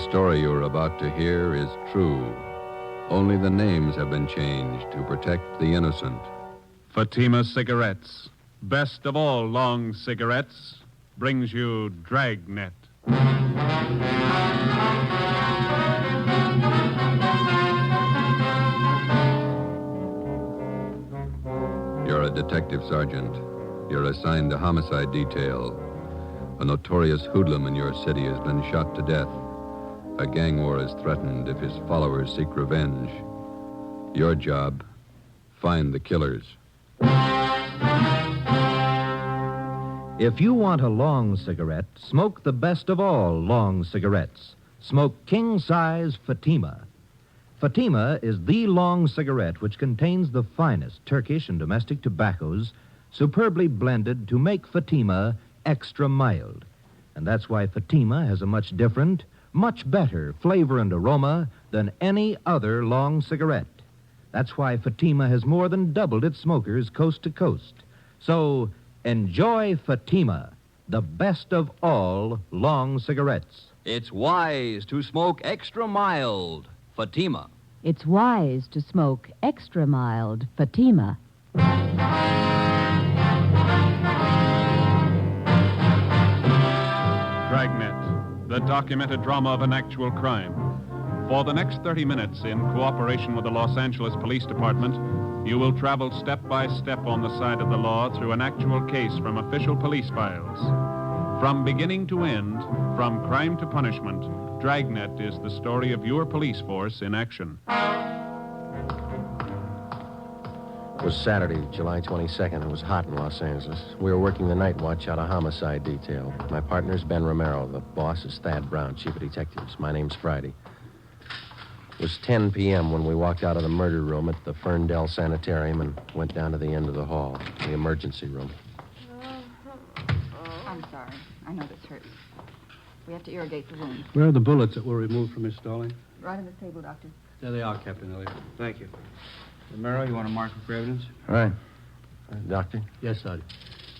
story you're about to hear is true. Only the names have been changed to protect the innocent. Fatima Cigarettes, best of all long cigarettes, brings you Dragnet. You're a detective sergeant. You're assigned to homicide detail. A notorious hoodlum in your city has been shot to death. A gang war is threatened if his followers seek revenge. Your job, find the killers. If you want a long cigarette, smoke the best of all long cigarettes. Smoke king-size Fatima. Fatima is the long cigarette which contains the finest Turkish and domestic tobaccos superbly blended to make Fatima extra mild. And that's why Fatima has a much different, much better flavor and aroma than any other long cigarette. That's why Fatima has more than doubled its smokers coast to coast. So enjoy Fatima, the best of all long cigarettes. It's wise to smoke extra mild. Fatima. It's wise to smoke extra mild Fatima. Dragnet, the documented drama of an actual crime. For the next 30 minutes, in cooperation with the Los Angeles Police Department, you will travel step by step on the side of the law through an actual case from official police files. From beginning to end, from crime to punishment, Dragnet is the story of your police force in action. It was Saturday, July 22nd. It was hot in Los Angeles. We were working the night watch out of homicide detail. My partner's Ben Romero. The boss is Thad Brown, chief of detectives. My name's Friday. It was 10 p.m. when we walked out of the murder room at the Ferndale Sanitarium and went down to the end of the hall, the emergency room. I'm sorry. I know this hurts. We have to irrigate the wound. Where are the bullets that were removed from Miss Stalling? Right on the table, Doctor. There they are, Captain Elliott. Thank you. Romero, you want to mark them for evidence? All right. Doctor? Yes, Sergeant.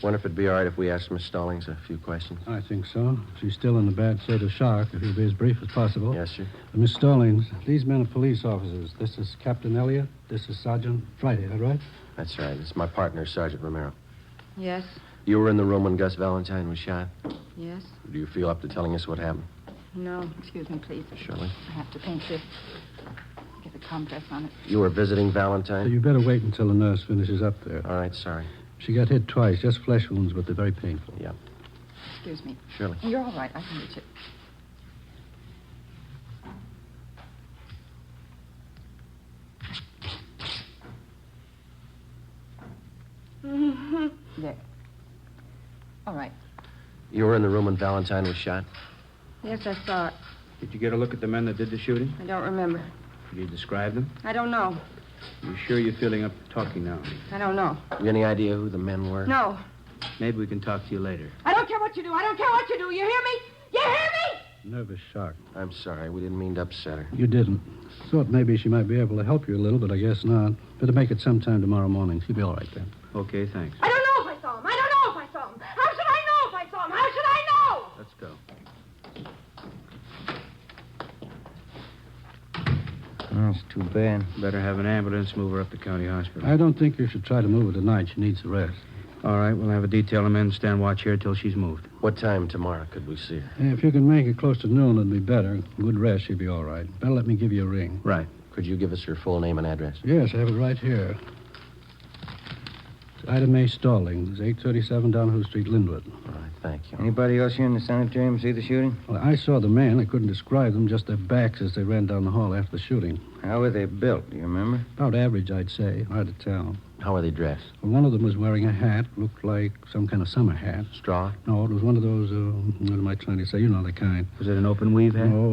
Wonder if it'd be all right if we asked Miss Stallings a few questions? I think so. She's still in a bad state of shock, if you'll be as brief as possible. Yes, sir. Miss Stallings, these men are police officers. This is Captain Elliott. This is Sergeant Friday, is that right? That's right. It's my partner, Sergeant Romero. Yes. You were in the room when Gus Valentine was shot? Yes. Do you feel up to telling us what happened? No. Excuse me, please. Surely. I have to paint this. Get the compress on it. You were visiting Valentine? You better wait until the nurse finishes up there. All right, sorry. She got hit twice, just flesh wounds, but they're very painful. Yeah. Excuse me. Surely. You're all right. I can reach it. There. All right. You were in the room when Valentine was shot? Yes, I saw it. Did you get a look at the men that did the shooting? I don't remember. Could you describe them? I don't know. You sure you're feeling up to talking now? I don't know. You any idea who the men were? No. Maybe we can talk to you later. I don't care what you do. I don't care what you do. You hear me? You hear me? Nervous shock. I'm sorry. We didn't mean to upset her. You didn't. Thought maybe she might be able to help you a little, but I guess not. Better make it sometime tomorrow morning. She'll be all right then. Okay, thanks. I don't know if I saw him. I don't know if I saw him. How should I know if I saw him? How should I know? Let's go. That's too bad. Better have an ambulance move her up to county hospital. I don't think you should try to move her tonight. She needs a rest. All right, we'll have a detail of men stand watch here till she's moved. What time tomorrow could we see her? If you can make it close to noon, it'd be better. Good rest, she'll be all right. Better let me give you a ring. Right. Could you give us her full name and address? Yes, I have it right here. It's Ida Mae Stallings, 837 Downhill Street, Linwood. All right, thank you. Anybody else here in the sanitarium see the shooting? Well, I saw the men. I couldn't describe them, just their backs as they ran down the hall after the shooting. How were they built, do you remember? About average, I'd say. Hard to tell. How are they dressed? Well, one of them was wearing a hat, looked like some kind of summer hat. Straw? No, it was one of those, what am I trying to say? You know the kind. Was it an open weave hat? Oh,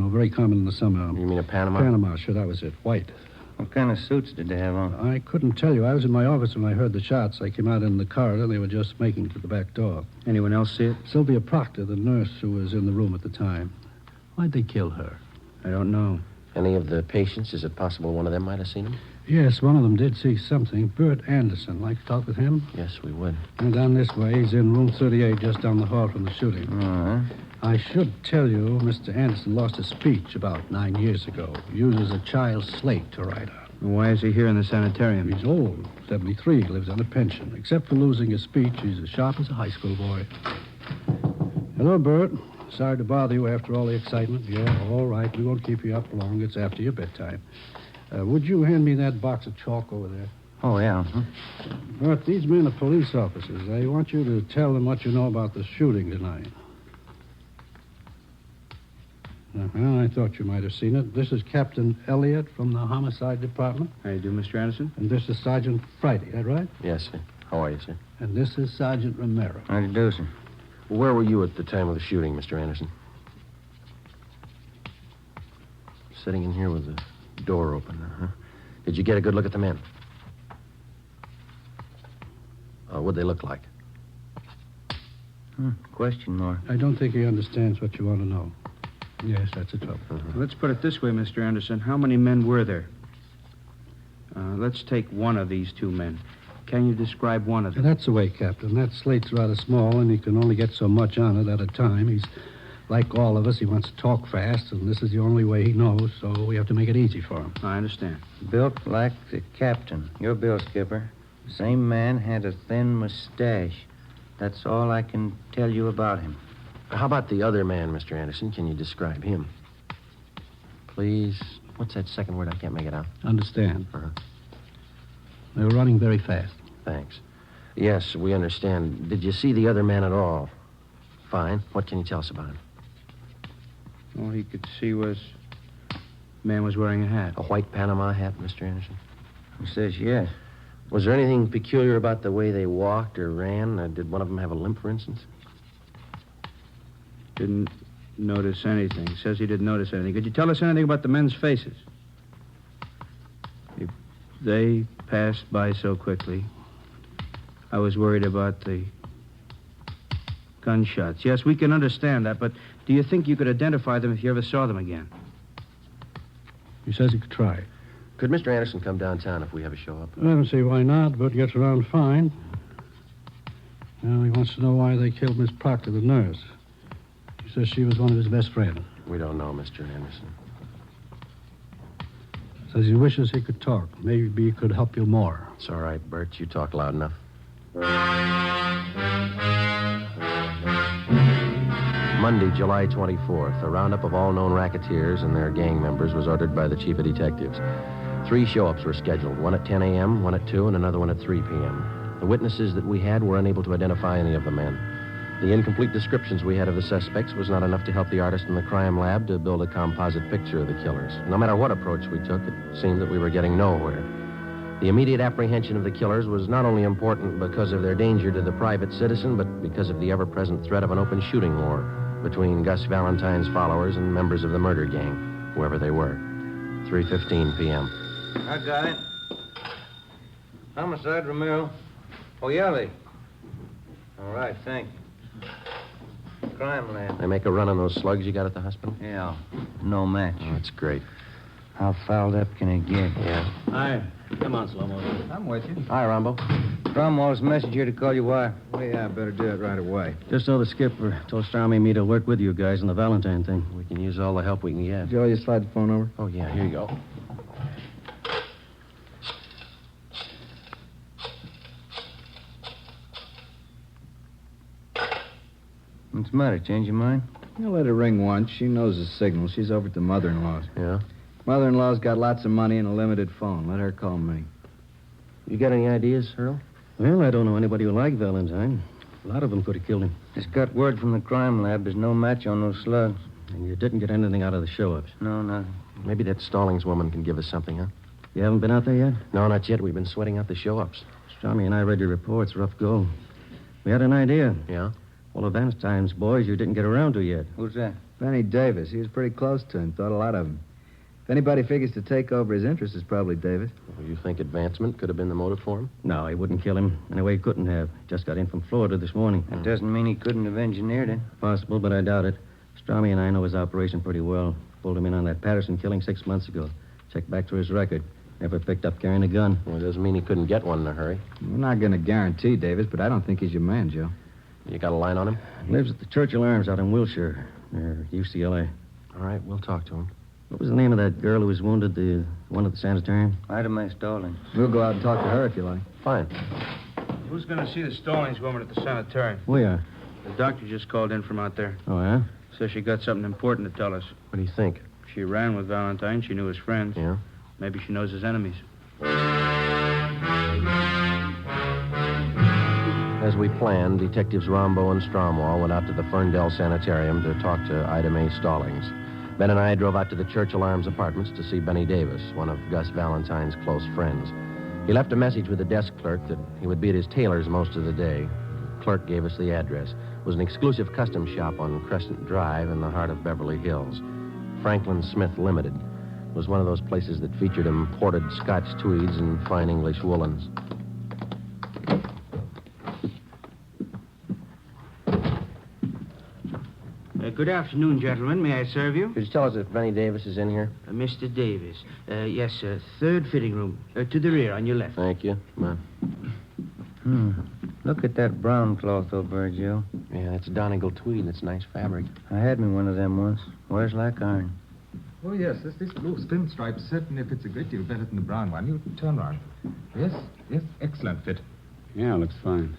very common in the summer. You mean a Panama? Panama, sure, that was it. White. What kind of suits did they have on? I couldn't tell you. I was in my office when I heard the shots. I came out in the corridor. They were just making to the back door. Anyone else see it? Sylvia Proctor, the nurse who was in the room at the time. Why'd they kill her? I don't know. Any of the patients? Is it possible one of them might have seen him? Yes, one of them did see something. Bert Anderson. Like to talk with him? Yes, we would. And down this way. He's in room 38, just down the hall from the shooting. Uh-huh. I should tell you, Mr. Anderson lost his speech about 9 years ago. He uses a child's slate to write on. Why is he here in the sanitarium? He's old, 73, lives on a pension. Except for losing his speech, he's as sharp as a high school boy. Hello, Bert. Sorry to bother you after all the excitement. Yeah, all right. We won't keep you up long. It's after your bedtime. Would you hand me that box of chalk over there? Oh, yeah. Bert, these men are police officers. I want you to tell them what you know about the shooting tonight. I thought you might have seen it. This is Captain Elliott from the Homicide Department. How do you do, Mr. Anderson? And this is Sergeant Friday, is that right? Yes, sir. How are you, sir? And this is Sergeant Romero. How do you do, sir? Well, where were you at the time of the shooting, Mr. Anderson? Sitting in here with the door open, huh? Did you get a good look at the men? What'd they look like? Question mark. I don't think he understands what you want to know. Yes, that's the trouble. Let's put it this way, Mr. Anderson. How many men were there? Let's take one of these two men. Can you describe one of them? That's the way, Captain. That slate's rather small, and he can only get so much on it at a time. He's like all of us. He wants to talk fast, and this is the only way he knows, so we have to make it easy for him. I understand. Built like the captain. Your bill, Skipper. Same man had a thin mustache. That's all I can tell you about him. How about the other man, Mr. Anderson? Can you describe him? Please. What's that second word? I can't make it out. Understand. They were running very fast. Thanks. Yes, we understand. Did you see the other man at all? Fine. What can you tell us about him? All he could see was... man was wearing a hat. A white Panama hat, Mr. Anderson? He says yes. Was there anything peculiar about the way they walked or ran? Did one of them have a limp, for instance? Didn't notice anything. Says he didn't notice anything. Could you tell us anything about the men's faces? If they passed by so quickly, I was worried about the gunshots. Yes, we can understand that, but do you think you could identify them if you ever saw them again? He says he could try. Could Mr. Anderson come downtown if we ever show up? I don't see why not, but gets around fine. Well, he wants to know why they killed Miss Proctor, the nurse. He says she was one of his best friends. We don't know, Mr. Anderson. Says he wishes he could talk. Maybe he could help you more. It's all right, Bert. You talk loud enough. Monday, July 24th, a roundup of all known racketeers and their gang members was ordered by the chief of detectives. 3 show-ups were scheduled, one at 10 a.m., one at 2, and another one at 3 p.m. The witnesses that we had were unable to identify any of the men. The incomplete descriptions we had of the suspects was not enough to help the artist in the crime lab to build a composite picture of the killers. No matter what approach we took, it seemed that we were getting nowhere. The immediate apprehension of the killers was not only important because of their danger to the private citizen, but because of the ever-present threat of an open shooting war between Gus Valentine's followers and members of the murder gang, whoever they were. 3:15 p.m. I got it. Homicide, Romero. Oh, yeah, all right, thanks. Crime lab. They make a run on those slugs you got at the hospital? Yeah, no match. Oh, that's great. How fouled up can it get? Yeah. Hi. Come on, Slow-Mo. I'm with you. Hi, Rambo. Cromwell's message here to call you why. Well, yeah, I better do it right away. Just so the skipper told Stormy and me to work with you guys on the Valentine thing. We can use all the help we can get. Joe, you slide the phone over? Oh, yeah, here you go. What's the matter? Change your mind? You let her ring once. She knows the signal. She's over at the mother-in-law's. Yeah? Mother-in-law's got lots of money and a limited phone. Let her call me. You got any ideas, Earl? Well, I don't know anybody who liked Valentine. A lot of them could have killed him. Just got word from the crime lab. There's no match on those slugs. And you didn't get anything out of the show-ups. No, nothing. Maybe that Stallings woman can give us something, huh? You haven't been out there yet? No, not yet. We've been sweating out the show-ups. Stormy and I read your reports. Rough go. We had an idea. Yeah? All of Valentine's boys you didn't get around to yet. Who's that? Benny Davis. He was pretty close to him. Thought a lot of him. If anybody figures to take over his interest, it's probably Davis. Well, you think advancement could have been the motive for him? No, he wouldn't kill him. Anyway, he couldn't have. Just got in from Florida this morning. That doesn't mean he couldn't have engineered it. Possible, but I doubt it. Stormy and I know his operation pretty well. Pulled him in on that Patterson killing 6 months ago. Checked back through his record. Never picked up carrying a gun. Well, it doesn't mean he couldn't get one in a hurry. We're not going to guarantee Davis, but I don't think he's your man, Joe. You got a line on him? Lives at the Churchill Arms out in Wilshire, near UCLA. All right, we'll talk to him. What was the name of that girl who was wounded, the one at the sanitarium? Ida Mae Stallings. We'll go out and talk to her if you like. Fine. Who's going to see the Stallings woman at the sanitarium? We are. The doctor just called in from out there. Oh, yeah? Says she got something important to tell us. What do you think? She ran with Valentine. She knew his friends. Yeah? Maybe she knows his enemies. As we planned, Detectives Rombo and Stromwall went out to the Ferndale Sanitarium to talk to Ida Mae Stallings. Ben and I drove out to the Churchill Arms apartments to see Benny Davis, one of Gus Valentine's close friends. He left a message with the desk clerk that he would be at his tailor's most of the day. The clerk gave us the address. It was an exclusive custom shop on Crescent Drive in the heart of Beverly Hills. Franklin Smith Limited. It was one of those places that featured imported Scotch tweeds and fine English woolens. Good afternoon, gentlemen. May I serve you? Could you tell us if Benny Davis is in here? Mr. Davis. Yes, sir. Third fitting room. To the rear, on your left. Thank you. Come on. Look at that brown cloth over there, Joe. Yeah, that's Donegal tweed. That's nice fabric. I had me one of them once. Wears like iron. Oh, yes, this blue pinstripe certainly fits a great deal better than the brown one. You turn around. Yes, excellent fit. Yeah, looks fine.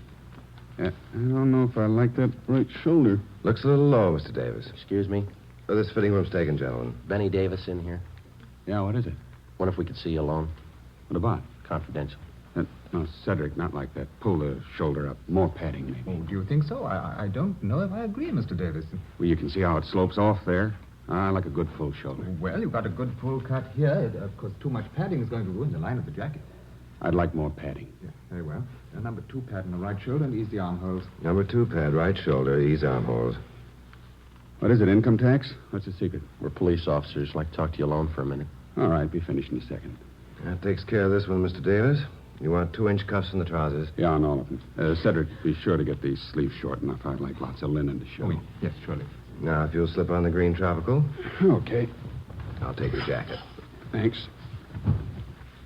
I don't know if I like that right shoulder. Looks a little low, Mr. Davis. Excuse me? This fitting room's taken, gentlemen. Benny Davis in here. Yeah, what is it? Wonder if we could see you alone. What about? Confidential. No, Cedric, not like that. Pull the shoulder up. More padding, maybe. Oh, do you think so? I don't know if I agree, Mr. Davis. Well, you can see how it slopes off there. I like a good full shoulder. Well, you've got a good full cut here. Of course, too much padding is going to ruin the line of the jacket. I'd like more padding. Yeah, very well. Number 2 pad on the right shoulder and ease the armholes. Number 2 pad, right shoulder, ease armholes. What is it, income tax? What's the secret? We're police officers. Like to talk to you alone for a minute. All right, be finished in a second. That takes care of this one, Mr. Davis. You want 2-inch cuffs in the trousers? Yeah, on all of them. Cedric, be sure to get these sleeves short enough. I'd like lots of linen to show. Oh, yes, surely. Now, if you'll slip on the green tropical. Okay. I'll take your jacket. Thanks.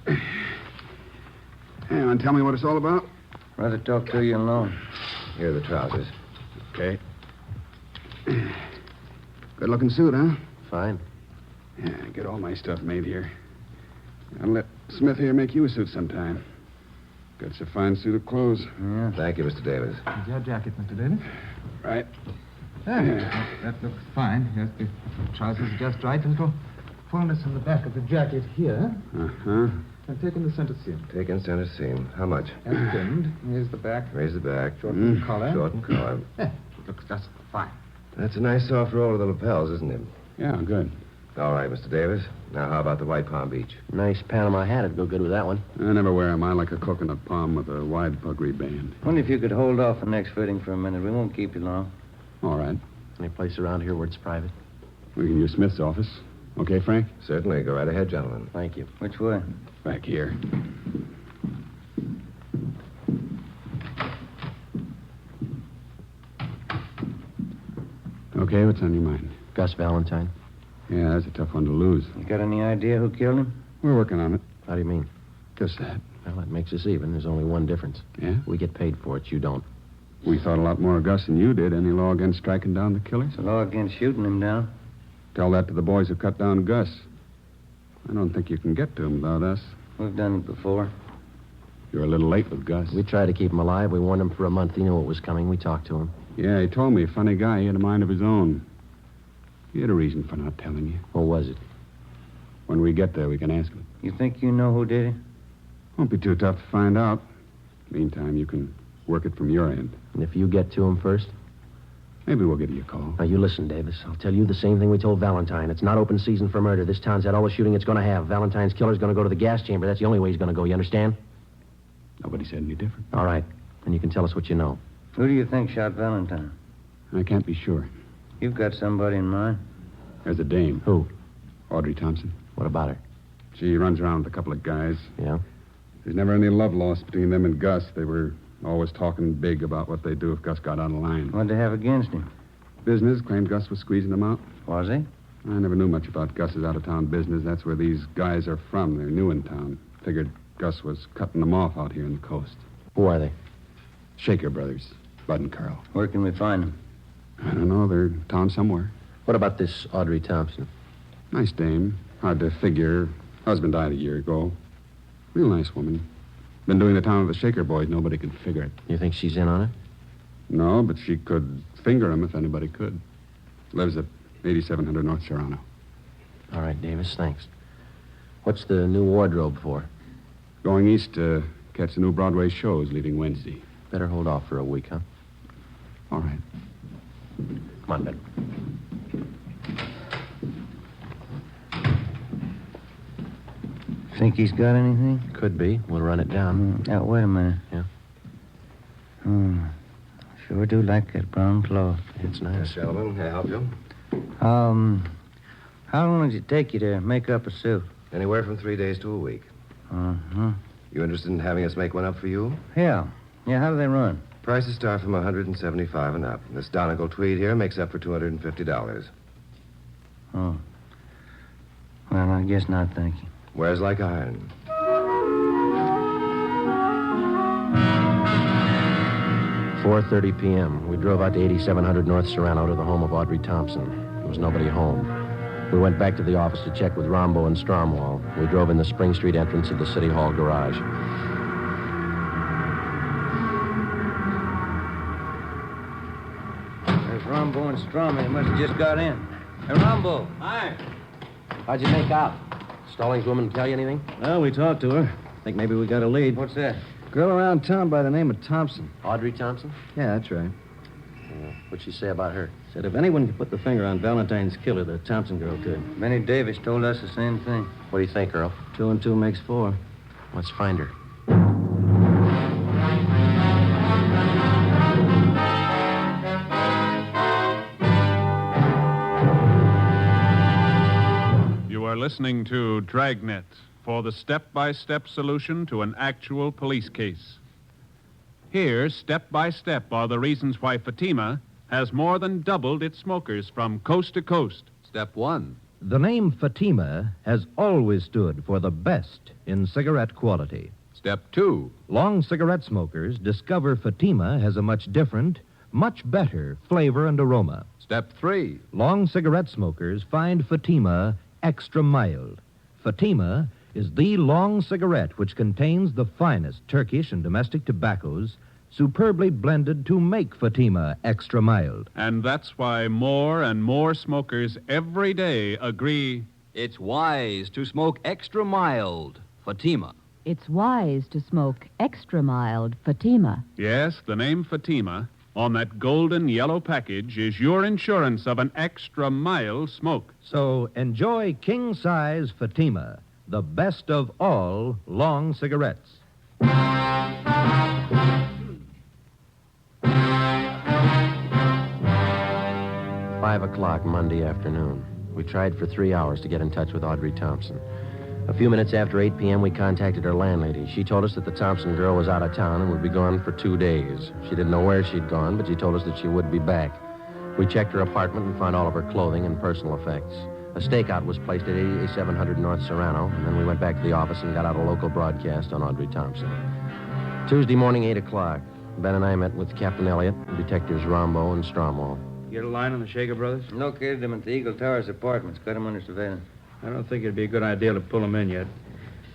Hey, want to tell me what it's all about? Rather talk to you alone. Here are the trousers. Okay. Good-looking suit, huh? Fine. Yeah, get all my stuff made here. I'll let Smith here make you a suit sometime. Got a fine suit of clothes. Yeah. Thank you, Mr. Davis. Is your jacket, Mr. Davis? Right. That looks fine. Yes, the trousers are just right. A little fullness in the back of the jacket here. Uh-huh. And take in the center seam. Take in center seam. How much? And trimmed. Here's the back. Raise the back. Shorten the collar. Shorten collar. It looks just fine. That's a nice soft roll of the lapels, isn't it? Yeah, good. All right, Mr. Davis. Now, how about the White Palm Beach? Nice Panama hat. It'd go good with that one. I never wear 'em. I like a coconut palm with a wide puggree band. Wonder if you could hold off the next fitting for a minute. We won't keep you long. All right. Any place around here where it's private? We can use Smith's office. Okay, Frank? Certainly. Go right ahead, gentlemen. Thank you. Which way? Back here. Okay, what's on your mind? Gus Valentine. Yeah, that's a tough one to lose. You got any idea who killed him? We're working on it. How do you mean? Just that. Well, that makes us even. There's only one difference. Yeah? We get paid for it. You don't. We thought a lot more of Gus than you did. Any law against striking down the killers? It's a law against shooting him down. Tell that to the boys who cut down Gus. I don't think you can get to him without us. We've done it before. You're a little late with Gus. We tried to keep him alive. We warned him for a month. He knew what was coming. We talked to him. Yeah, he told me. Funny guy. He had a mind of his own. He had a reason for not telling you. What was it? When we get there, we can ask him. You think you know who did it? Won't be too tough to find out. Meantime, you can work it from your end. And if you get to him first? Maybe we'll give you a call. Now, you listen, Davis. I'll tell you the same thing we told Valentine. It's not open season for murder. This town's had all the shooting it's going to have. Valentine's killer's going to go to the gas chamber. That's the only way he's going to go. You understand? Nobody said any different. All right. Then you can tell us what you know. Who do you think shot Valentine? I can't be sure. You've got somebody in mind. There's a dame. Who? Audrey Thompson. What about her? She runs around with a couple of guys. Yeah? There's never any love lost between them and Gus. They were always talking big about what they'd do if Gus got out of line. What'd they have against him? Business claimed Gus was squeezing them out. Was he? I never knew much about Gus's out-of-town business. That's where these guys are from. They're new in town. Figured Gus was cutting them off out here on the coast. Who are they? Shaker Brothers. Bud and Carl. Where can we find them? I don't know. They're in town somewhere. What about this Audrey Thompson? Nice dame. Hard to figure. Husband died a year ago. Real nice woman. Been doing the town with the Shaker boys. Nobody can figure it. You think she's in on it? No, but she could finger him if anybody could. Lives at 8700 North Serrano. All right, Davis, thanks. What's the new wardrobe for? Going east to catch the new Broadway shows leaving Wednesday. Better hold off for a week, huh? All right. Come on, Ben. Think he's got anything? Could be. We'll run it down. Now, wait a minute. Yeah? Sure do like that brown cloth. It's nice. Yes, gentlemen, may I help you? How long does it take you to make up a suit? Anywhere from 3 days to a week. Uh-huh. You interested in having us make one up for you? Yeah, how do they run? Prices start from $175 and up. This Donegal tweed here makes up for $250. Oh. Well, I guess not, thank you. Wears like iron. 4:30 p.m. We drove out to 8700 North Serrano to the home of Audrey Thompson. There was nobody home. We went back to the office to check with Rombo and Stromwall. We drove in the Spring Street entrance of the City Hall garage. There's Rombo and Strom. They must have just got in. Hey, Rombo. Hi. How'd you make out? Stallings woman tell you anything? Well, we talked to her. Think maybe we got a lead. What's that? Girl around town by the name of Thompson. Audrey Thompson? Yeah, that's right. What'd she say about her? Said if anyone could put the finger on Valentine's killer, the Thompson girl could. Benny Davis told us the same thing. What do you think, Earl? 2 and 2 makes 4. Let's find her. You are listening to Dragnet for the step-by-step solution to an actual police case. Here, step by step, are the reasons why Fatima has more than doubled its smokers from coast to coast. Step 1. The name Fatima has always stood for the best in cigarette quality. Step 2. Long cigarette smokers discover Fatima has a much different, much better flavor and aroma. Step 3. Long cigarette smokers find Fatima extra mild. Fatima is the long cigarette which contains the finest Turkish and domestic tobaccos superbly blended to make Fatima extra mild. And that's why more and more smokers every day agree it's wise to smoke extra mild Fatima. It's wise to smoke extra mild Fatima. Yes, the name Fatima on that golden yellow package is your insurance of an extra mild smoke. So enjoy king-size Fatima, the best of all long cigarettes. 5 o'clock Monday afternoon. We tried for 3 hours to get in touch with Audrey Thompson. A few minutes after 8 p.m., we contacted her landlady. She told us that the Thompson girl was out of town and would be gone for 2 days. She didn't know where she'd gone, but she told us that she would be back. We checked her apartment and found all of her clothing and personal effects. A stakeout was placed at 8700 North Serrano, and then we went back to the office and got out a local broadcast on Audrey Thompson. Tuesday morning, 8 o'clock. Ben and I met with Captain Elliott, Detectives Rombo and Stromwall. You get a line on the Shaker brothers? Located them at the Eagle Towers apartments. Got them under surveillance. I don't think it'd be a good idea to pull them in yet.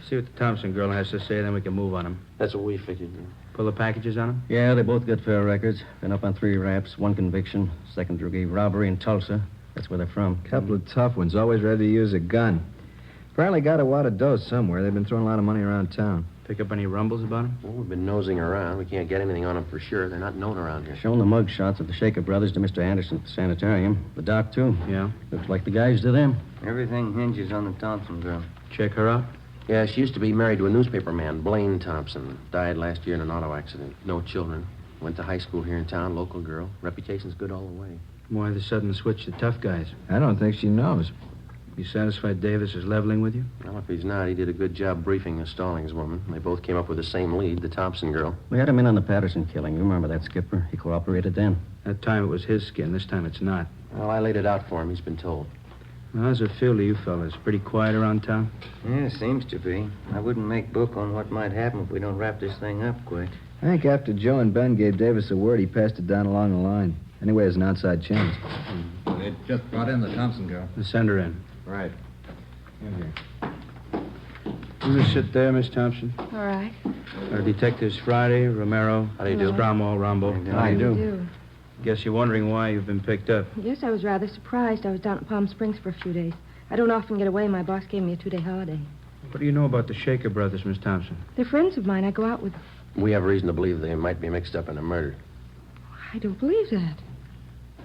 See what the Thompson girl has to say, then we can move on them. That's what we figured. Pull the packages on them? Yeah, they both got fair records. Been up on 3 raps, 1 conviction, second-degree robbery in Tulsa. That's where they're from. Couple of tough ones, always ready to use a gun. Apparently got a wad of dough somewhere. They've been throwing a lot of money around town. Pick up any rumbles about them? Well, we've been nosing around. We can't get anything on them for sure. They're not known around here. Shown the mug shots of the Shaker brothers to Mr. Anderson at the sanitarium. The doc, too. Yeah. Looks like the guys to them. Everything hinges on the Thompson girl. Check her out? Yeah, she used to be married to a newspaper man, Blaine Thompson. Died last year in an auto accident. No children. Went to high school here in town, local girl. Reputation's good all the way. Why the sudden switch to tough guys? I don't think she knows. You satisfied Davis is leveling with you? Well, if he's not, he did a good job briefing the Stallings woman. They both came up with the same lead, the Thompson girl. We had him in on the Patterson killing. You remember that, Skipper? He cooperated then. That time it was his skin. This time it's not. Well, I laid it out for him. He's been told. How's it feel to you fellas? Pretty quiet around town? Yeah, seems to be. I wouldn't make book on what might happen if we don't wrap this thing up quick. I think after Joe and Ben gave Davis a word, he passed it down along the line. Anyway, there's an outside chance. They just brought in the Thompson girl. Send her in. Right. In here. You just sit there, Miss Thompson. All right. Our detectives Friday, Romero, How do you do? Stromwell, Rambo. How do you do? Guess you're wondering why you've been picked up. Yes, I was rather surprised. I was down at Palm Springs for a few days. I don't often get away. My boss gave me a 2-day holiday. What do you know about the Shaker brothers, Miss Thompson? They're friends of mine. I go out with them. We have reason to believe they might be mixed up in a murder. I don't believe that.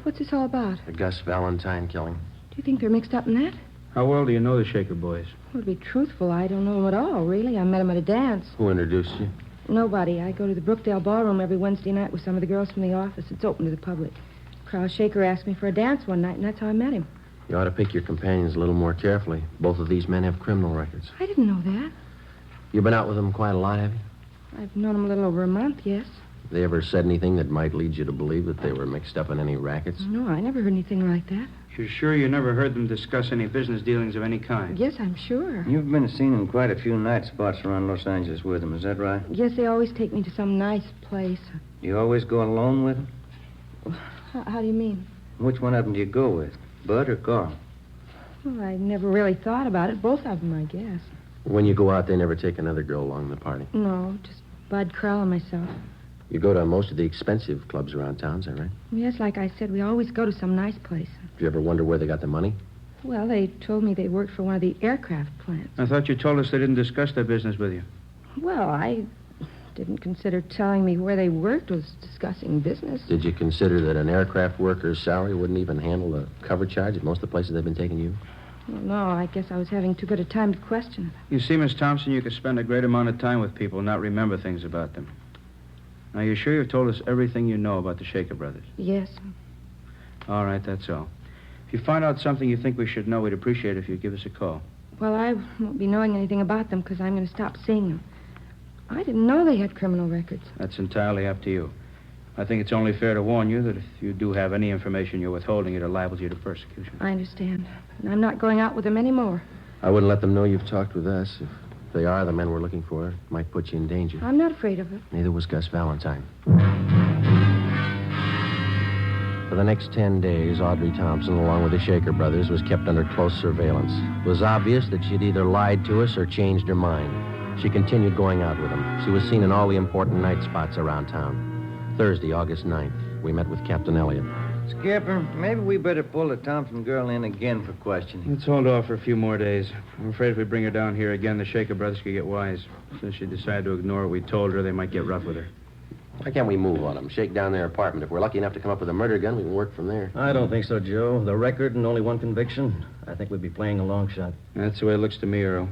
What's this all about? The Gus Valentine killing. Do you think they're mixed up in that? How well do you know the Shaker boys? Well, to be truthful, I don't know them at all, really. I met them at a dance. Who introduced you? Nobody. I go to the Brookdale Ballroom every Wednesday night with some of the girls from the office. It's open to the public. Carl Shaker asked me for a dance one night, and that's how I met him. You ought to pick your companions a little more carefully. Both of these men have criminal records. I didn't know that. You've been out with them quite a lot, have you? I've known them a little over a month, yes. They ever said anything that might lead you to believe that they were mixed up in any rackets? No, I never heard anything like that. You're sure you never heard them discuss any business dealings of any kind? Yes, I'm sure. You've been seen in quite a few night spots around Los Angeles with them, is that right? Yes, they always take me to some nice place. You always go alone with them? How do you mean? Which one of them do you go with, Bud or Carl? Well, I never really thought about it. Both of them, I guess. When you go out, they never take another girl along the party. No, just Bud, Carl, and myself. You go to most of the expensive clubs around town, is that right? Yes, like I said, we always go to some nice place. Do you ever wonder where they got the money? Well, they told me they worked for one of the aircraft plants. I thought you told us they didn't discuss their business with you. Well, I didn't consider telling me where they worked was discussing business. Did you consider that an aircraft worker's salary wouldn't even handle the cover charge at most of the places they've been taking you? Well, no, I guess I was having too good a time to question it. You see, Miss Thompson, you could spend a great amount of time with people and not remember things about them. Now, you're sure you've told us everything you know about the Shaker brothers? Yes. All right, that's all. If you find out something you think we should know, we'd appreciate it if you'd give us a call. Well, I won't be knowing anything about them because I'm going to stop seeing them. I didn't know they had criminal records. That's entirely up to you. I think it's only fair to warn you that if you do have any information you're withholding, it liable you to persecution. I understand. And I'm not going out with them anymore. I wouldn't let them know you've talked with us. If they are the men we're looking for, it might put you in danger. I'm not afraid of it. Neither was Gus Valentine. For the next 10 days, Audrey Thompson, along with the Shaker brothers, was kept under close surveillance. It was obvious that she'd either lied to us or changed her mind. She continued going out with them. She was seen in all the important night spots around town. Thursday, August 9th, we met with Captain Elliott. Skipper, maybe we better pull the Thompson girl in again for questioning. Let's hold off for a few more days. I'm afraid if we bring her down here again, the Shaker brothers could get wise. Since she decided to ignore what we told her, they might get rough with her. Why can't we move on them? Shake down their apartment. If we're lucky enough to come up with a murder gun, we can work from there. I don't think so, Joe. The record and only one conviction. I think we'd be playing a long shot. That's the way it looks to me, Earl.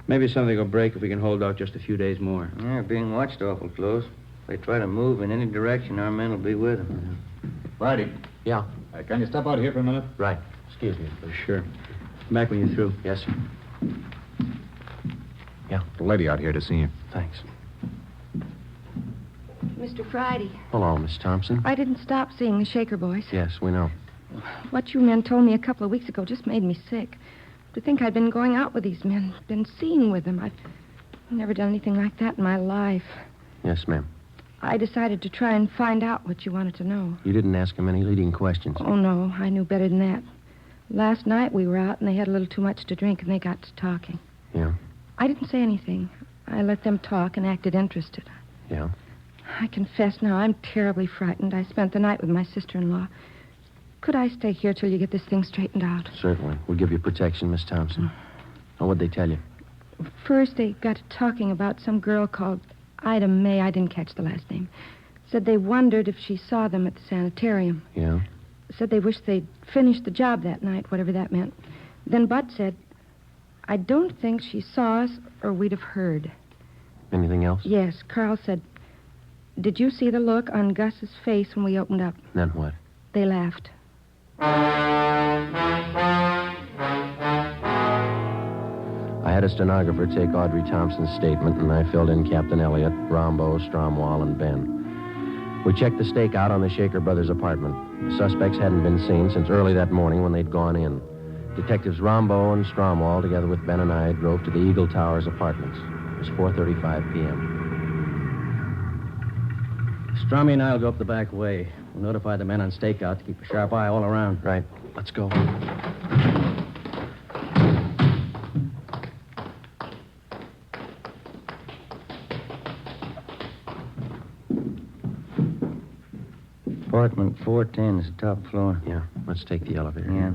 Maybe something will break if we can hold out just a few days more. Yeah, being watched awful close. If they try to move in any direction, our men will be with them. Friday. Yeah? Can you step out here for a minute? Right. Excuse me. Sure. Back when you're through. Yes, sir. Yeah? The lady out here to see you. Thanks. Mr. Friday. Hello, Miss Thompson. I didn't stop seeing the Shaker boys. Yes, we know. What you men told me a couple of weeks ago just made me sick. To think I'd been going out with these men, been seen with them. I've never done anything like that in my life. Yes, ma'am. I decided to try and find out what you wanted to know. You didn't ask him any leading questions. Oh, no, I knew better than that. Last night we were out and they had a little too much to drink and they got to talking. Yeah? I didn't say anything. I let them talk and acted interested. Yeah? I confess now, I'm terribly frightened. I spent the night with my sister-in-law. Could I stay here till you get this thing straightened out? Certainly. We'll give you protection, Miss Thompson. Now, what'd they tell you? First, they got to talking about some girl called Ida May. I didn't catch the last name. Said they wondered if she saw them at the sanitarium. Yeah? Said they wished they'd finished the job that night, whatever that meant. Then Bud said, I don't think she saw us or we'd have heard. Anything else? Yes, Carl said, did you see the look on Gus's face when we opened up? Then what? They laughed. I had a stenographer take Audrey Thompson's statement, and I filled in Captain Elliott, Rombo, Stromwall, and Ben. We checked the stakeout on the Shaker brothers' apartment. The suspects hadn't been seen since early that morning when they'd gone in. Detectives Rombo and Stromwall, together with Ben and I, drove to the Eagle Towers apartments. It was 4:35 p.m. Strummy and I'll go up the back way. We'll notify the men on stakeout to keep a sharp eye all around. Right. Let's go. Apartment 410 is the top floor. Yeah, let's take the elevator. Yeah.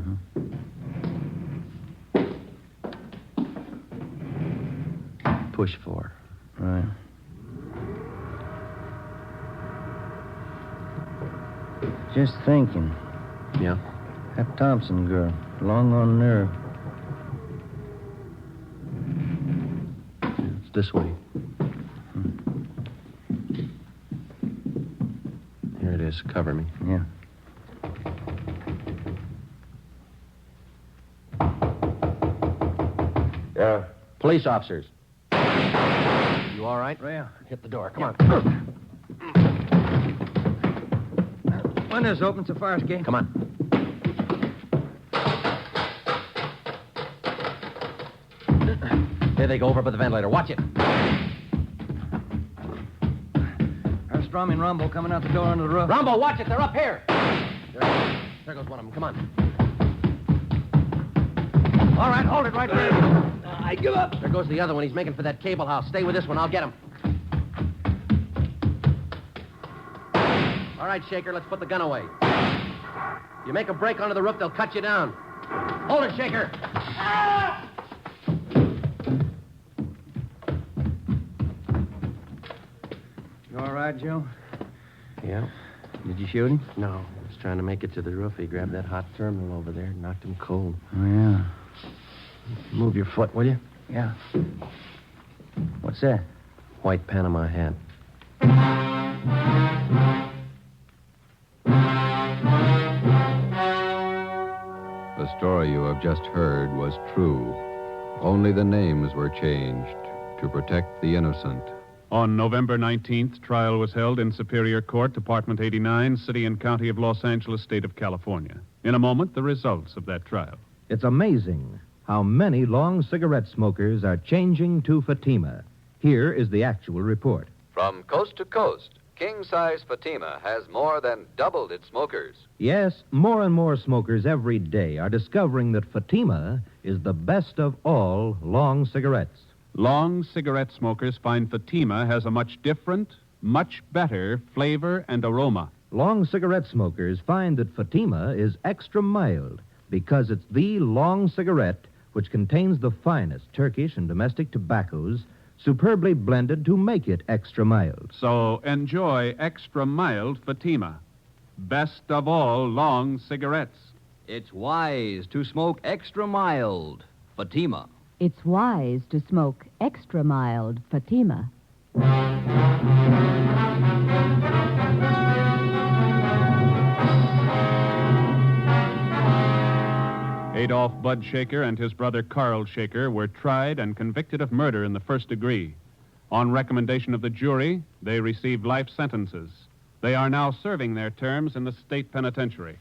Push 4. Right. Just thinking. Yeah? That Thompson girl, long on nerve. It's this way. Here it is. Cover me. Yeah. Yeah. Police officers. You all right? Yeah. Hit the door. Come on. Window's open so far as gate. Come on. There they go over by the ventilator. Watch it. There's Strummy and Rombo coming out the door under the roof. Rombo, watch it. They're up here. There goes one of them. Come on. All right, hold it right there. I give up. There goes the other one. He's making for that cable house. Stay with this one. I'll get him. All right, Shaker, let's put the gun away. You make a break onto the roof, they'll cut you down. Hold it, Shaker. Ah! You all right, Joe? Yeah. Did you shoot him? No, I was trying to make it to the roof. He grabbed that hot terminal over there and knocked him cold. Oh, yeah. Move your foot, will you? Yeah. What's that? White Panama hat. The story you have just heard was true. Only the names were changed to protect the innocent. On November 19th, trial was held in Superior Court, Department 89, City and County of Los Angeles, State of California. In a moment, the results of that trial. It's amazing how many long cigarette smokers are changing to Fatima. Here is the actual report. From coast to coast, king-size Fatima has more than doubled its smokers. Yes, more and more smokers every day are discovering that Fatima is the best of all long cigarettes. Long cigarette smokers find Fatima has a much different, much better flavor and aroma. Long cigarette smokers find that Fatima is extra mild because it's the long cigarette which contains the finest Turkish and domestic tobaccos superbly blended to make it extra mild. So enjoy extra mild Fatima. Best of all long cigarettes. It's wise to smoke extra mild Fatima. It's wise to smoke extra mild Fatima. Adolph Bud Shaker and his brother Carl Shaker were tried and convicted of murder in the first degree. On recommendation of the jury, they received life sentences. They are now serving their terms in the state penitentiary.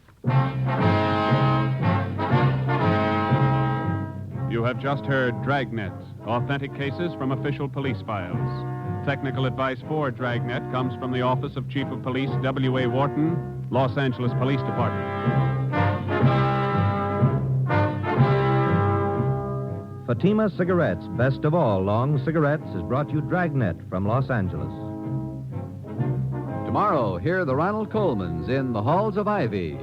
You have just heard Dragnet, authentic cases from official police files. Technical advice for Dragnet comes from the Office of Chief of Police W.A. Wharton, Los Angeles Police Department. Fatima Cigarettes, best of all long cigarettes, has brought you Dragnet from Los Angeles. Tomorrow, hear the Ronald Colemans in the Halls of Ivy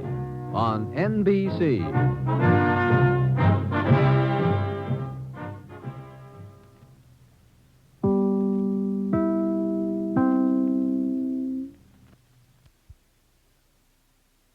on NBC.